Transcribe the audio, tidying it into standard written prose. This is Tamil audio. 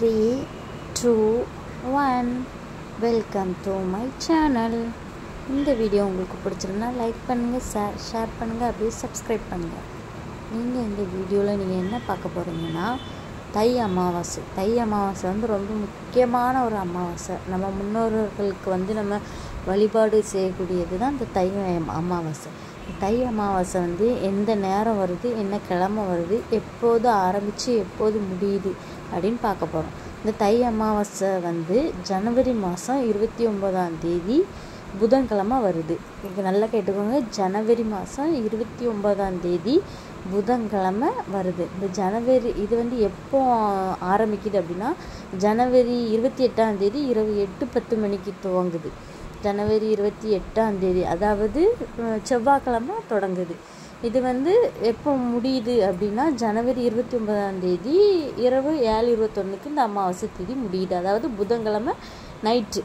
3, 2, 1. Welcome to my channel. இந்த வீடியோ உங்களுக்கு பிடிச்சிருந்தா லைக் பண்ணுங்கள், ஷேர் பண்ணுங்கள், அப்படியே சப்ஸ்கிரைப் பண்ணுங்கள். நீங்கள் இந்த வீடியோவில் நீங்கள் என்ன பார்க்க போகிறீங்கன்னா, தை அமாவாசை. தை அமாவாசை வந்து ரொம்ப முக்கியமான ஒரு அமாவாசை. நம்ம முன்னோர்களுக்கு நம்ம வழிபாடு செய்யக்கூடியது தான் இந்த தை அமாவாசை. தை அமாவாசை வந்து எந்த நேரம் வருது, என்ன கிழமை வருது, எப்போது ஆரம்பித்து எப்போது முடியுது அப்படின்னு பார்க்க போகிறோம். இந்த தை அமாவாசை வந்து ஜனவரி மாதம் 29ஆம் தேதி புதன்கிழமை வருது. இப்போ நல்லா கேட்டுக்கோங்க, ஜனவரி மாதம் 29ஆம் தேதி புதன்கிழமை வருது. இந்த ஜனவரி இது வந்து எப்போ ஆரம்பிக்குது அப்படின்னா, ஜனவரி 28ஆம் தேதி இரவு 8:10 மணிக்கு துவங்குது. ஜனவரி 28ஆம் தேதி அதாவது செவ்வாய்க்கிழமை தொடங்குது. இது வந்து எப்போ முடியுது அப்படின்னா, ஜனவரி 29ஆம் தேதி இரவு 7:21க்கு இந்த அமாவாசை தேதி முடியுது. அதாவது புதன்கிழமை நைட்டு